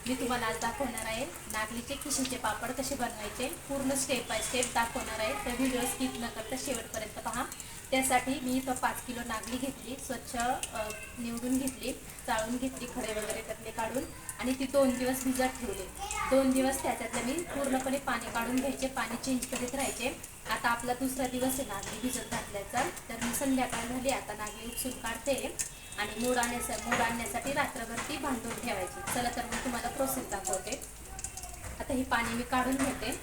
मी तुम्हाला आज दाखवणार आहे नागलीचे खिशीचे पापड कसे बनवायचे, पूर्ण स्टेप बाय स्टेप दाखवणार आहे. तर व्हिडिओ स्किप न करता शेवटपर्यंत पहा. त्यासाठी मी इथं 5 किलो नागली घेतली, स्वच्छ निवडून घेतली, चाळून घेतली, खडे वगैरे त्यातले काढून, आणि ती 2 दिवस भिजत ठेवले. 2 दिवस त्याच्यातले मी पूर्णपणे पाणी काढून घ्यायचे, पाणी चेंज करीत राहायचे. आता आपला दुसरा दिवस आहे नागली भिजत घातल्याचा. तर मी संध्याकाळ झाली, आता नागली उपसून काढते आणि मूड आणण्यासाठी रात्रभर ती बांधून ठेवायची. चला तर मी तुम्हाला प्रोसेस दाखवते. आता ही पाणी मी काढून घेते.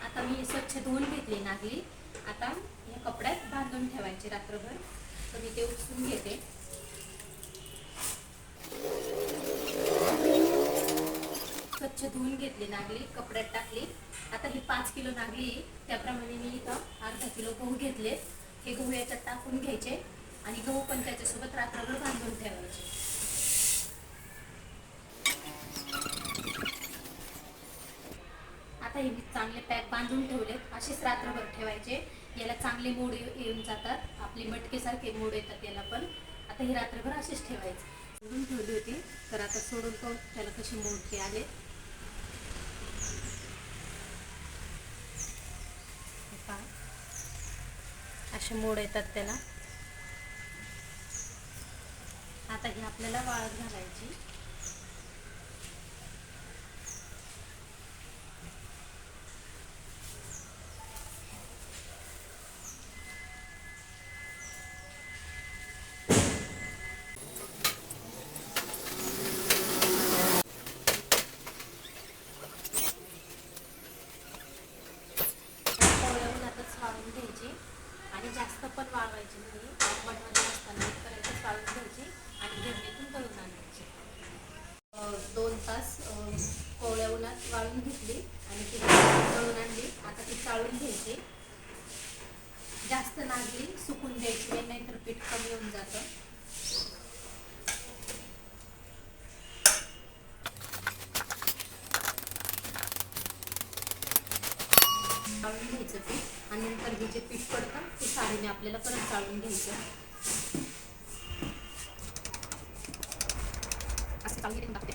आता मी स्वच्छ धुवून घेतली नागली. आता या कपड्यात बांधून ठेवायची रात्रभर. तर मी ते उपसून घेते. स्वच्छ धुवून घेतली नागली, कपड्यात टाकली. आता ही 5 किलो नागली, त्याप्रमाणे मी इथं अर्धा किलो गहू घेतले. हे गहू याच्यात टाकून घ्यायचे आणि गहू पण त्याच्यासोबत रात्रभर बांधून ठेवायचे. आता हे चांगले पॅक बांधून ठेवलेत, असेच रात्रभर ठेवायचे. याला चांगले मोड येऊन जातात, आपले मटकेसारखे मोड येतात याला पण. आता हे रात्रभर असेच ठेवायचे. सोडून ठेवली होती, तर आता सोडून पाहू त्याला कसे मोडके आले. असे मोड येतात त्याला. आता ही आपल्याला वाळत घालायची. वाळून घ्यायची आणि जास्त पण वाळवायची नाही. बनवायची असताना करायचं, वाळून घ्यायची आणि गिरणीतून दळून आणायची. 2 तास कोवळ्या उन्हात वाळून घेतली आणि ती दळून आणली. आता ती चाळून घ्यायची. जास्त नागली सुकून द्यायची नाही, नाहीतर पीठ कमी होऊन जातं. चाळून घ्यायचं पीठ आणि नंतर हे जे पीठ पडतं ते साडीने आपल्याला परत चाळून घ्यायचं. असं चाळून घेऊन टाकते.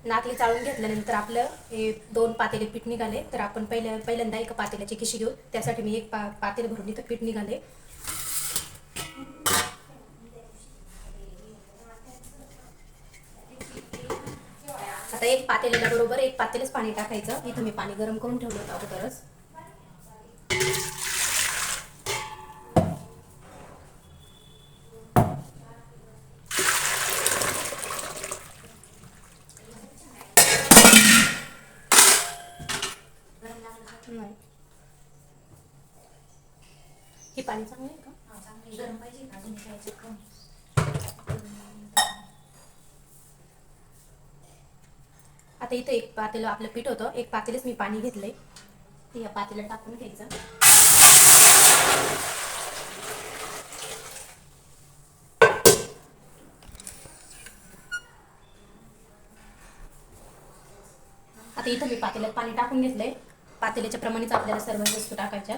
नागली चाळून घेतल्यानंतर आपलं हे 2 पातेले पीठ निघाले. तर आपण पहिल्यांदा एका पातेल्याची खिशी घेऊ. त्यासाठी मी एक पातेल भरून इथं पीठ निघाले. आता एक पातेल्याला बरोबर 1 पातेलच पाणी टाकायचं. इथं मी पाणी गरम करून ठेवलं होतं अगोदरच. हे पाणी चांगलं आहे का? चांगलं गरम पाहिजे का? अजून खायचं का? आता इथं एक पातेलं आपलं पीठ होतं, 1 पातेलच मी पाणी घेतलंय. ते या पातेला टाकून घ्यायचं. आता इथं मी पातेल्यात पाणी टाकून घेतलंय. पातेल्याच्या प्रमाणेच आपल्याला सर्व वस्तू टाकायच्या.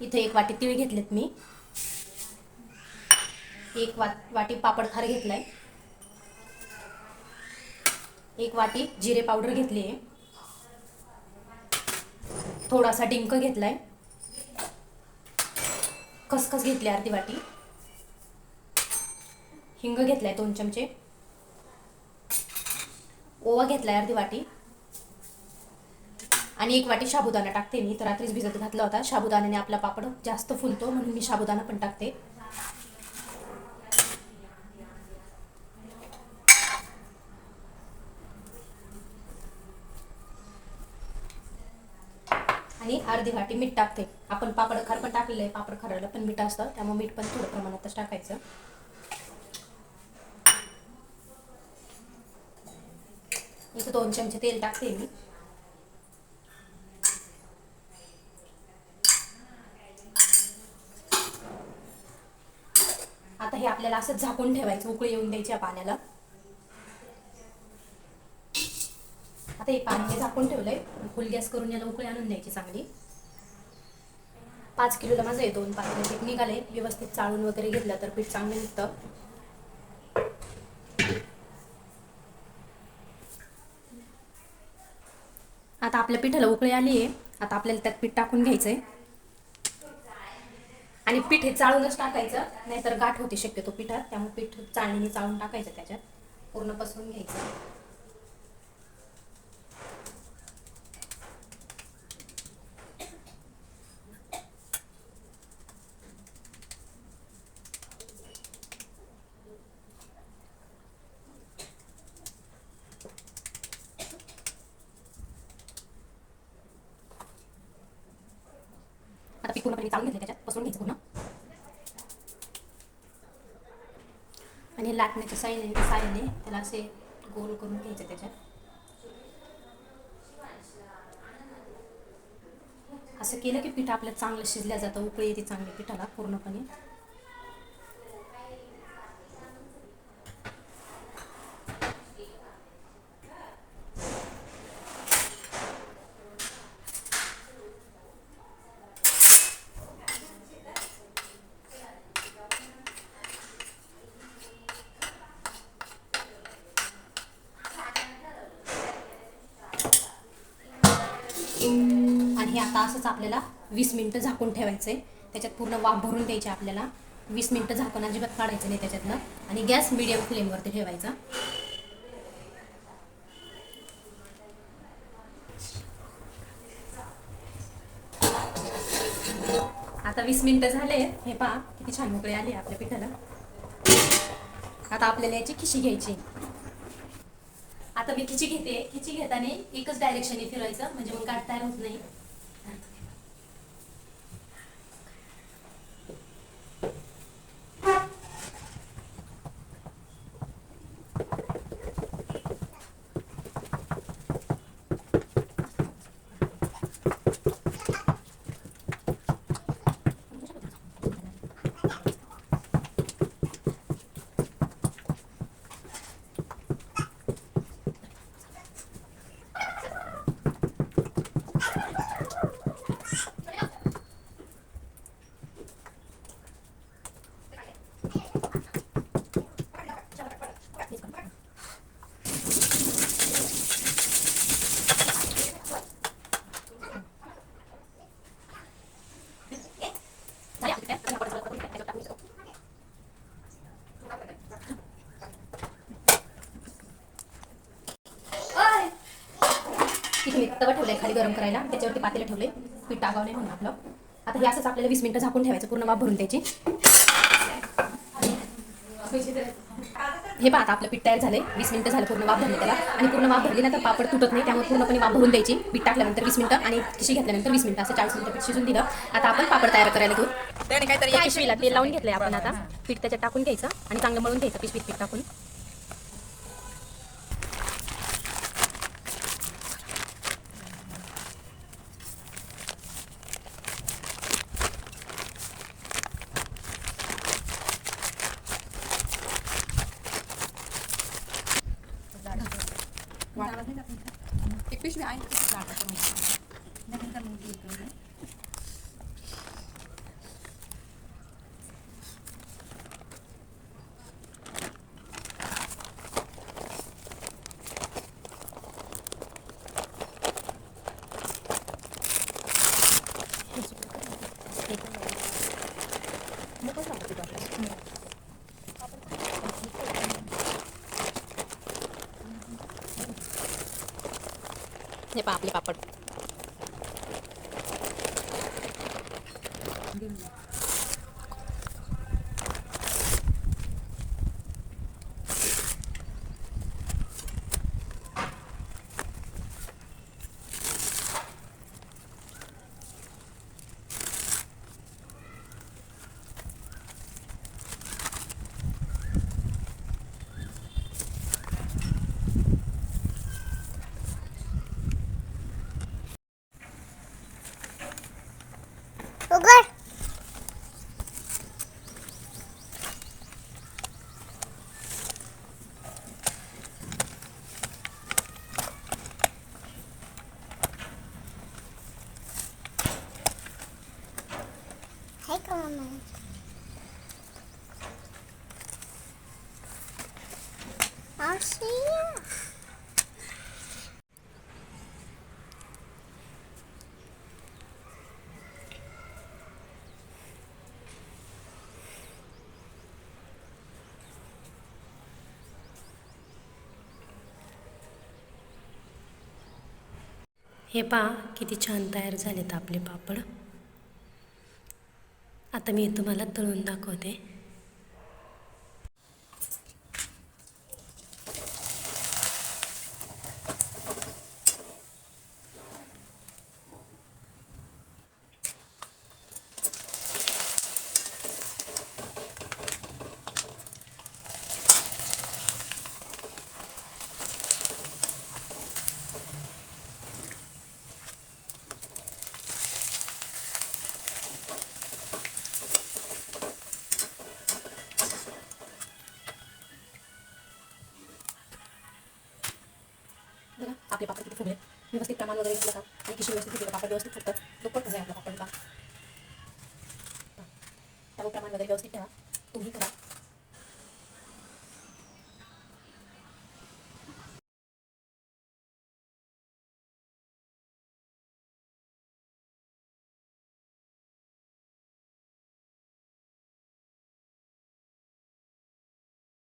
इथे 1 वाटी तीळ घेतलेत मी. 1 वाटी पापड खार घेतलाय. 1 वाटी जिरे पावडर घेतली आहे. थोडासा डिंक घेतलाय. खसखस घेतली अर्धी वाटी. हिंग घेतलाय 2 चमचे. ओवा घेतलाय अर्धी वाटी आणि 1 वाटी साबुदाणा टाकते मी. तर रात्रीच भिजत घातला होता. साबुदाण्याने आपला पापड जास्त फुलतो, म्हणून मी साबुदाणा पण टाकते. आणि अर्धी वाटी मीठ टाकते. आपण पापड खार पण टाकलेलं आहे. पापड खाराला पण मीठ असतं, त्यामुळे मीठ पण थोडं प्रमाणातच टाकायचं. इथं 2 चमचे तेल टाकते मी. आता हे आपल्याला असं झाकून ठेवायचं, उकळी येऊन द्यायची पाण्याला. आता हे पाणी झाकून ठेवलंय, फुल गॅस करून याला उकळी आणून द्यायची चांगली. 5 किलोला माझं हे 2 पातेले पीठ निघाले. व्यवस्थित चाळून वगैरे घेतलं तर पीठ चांगलं निघतं. आता आपल्या पिठाला उकळी आली आहे. आता आपल्याला त्यात पीठ टाकून घ्यायचंय आणि पीठ हे चाळूनच टाकायचं, नाहीतर गाठ होते शक्यतो पिठात. त्यामुळे पीठ चाळणीने चाळून टाकायचं, त्याच्यात पूर्ण पसरून घ्यायचं. आता पीठ पूर्णपणे चाळून घेतलं, त्याच्यात पसरून घ्यायचं पूर्ण. आणि लाटण्याच्या साह्याने त्याला असे गोल करून घ्यायचे त्याच्यात. असं केलं की पीठ आपलं चांगलं शिजल्या जातं, उकळी येते चांगली पिठाला पूर्णपणे. आणि हे आता असंच आपल्याला 20 मिनिटं झाकून ठेवायचंय. त्याच्यात पूर्ण वाफ भरून द्यायची आपल्याला. 20 मिनिटं झाकून अजिबात काढायचं नाही त्याच्यातलं. आणि गॅस मीडियम फ्लेमवरती ठेवायचा. आता 20 मिनिटं झाले. हे पहा किती छान उकळी आली आपल्या पिठाला. आता आपल्याला याची खिशी घ्यायची. आता मी खिची घेते. खिची घेताना एकच डायरेक्शनने फिरवायचं, म्हणजे मग गाठ तयार होत नाही. तिथे तवा ठेवलाय खाली गरम करायला, त्याच्यावरती पातेलं ठेवले, पीठ टाकावलंय म्हणून आपलं. आता हे असंच आपल्याला 20 मिनिटं झाकून ठेवायचं, पूर्ण वाफ भरून द्यायची. हे पहा आता आपलं पीठ तयार झालंय. 20 मिनिटं झालं पूर्ण वाफ भरली त्याला. आणि पूर्ण वाफ भरली ना तर पापड तुटत नाही, त्यामुळे पूर्णपणे वाफ भरून द्यायची. पीठ टाकल्यानंतर 20 मिनिटं आणि खिशी घेतल्यानंतर 20 मिनिटं, असं 40 मिनिटं पीठ शिजून दिलं. आता आपण पापड तयार करायला घेऊ. या पिशवीला तेल लावून घेतलंय आपण. आता पीठ त्याच्यात टाकून घ्यायचं आणि चांगलं मळून घ्यायचं पिशवीत पीठ टाकून. एक पिशवी आहे. हे पहा आपले पापड. हे पहा किती छान तयार झालेत आपले पापड. आता मी तुम्हाला तळून दाखवते. बघा आपले पापड किती फुगले. व्यवस्थित प्रमाण वगैरे घेतलं का आणि किशोर व्यवस्थित घेतलं पापड व्यवस्थित फुगतात. दुप्पट आहे आपला पापड का त्यामुळे प्रमाण वगैरे व्यवस्थित ठेवा. तुम्ही करा.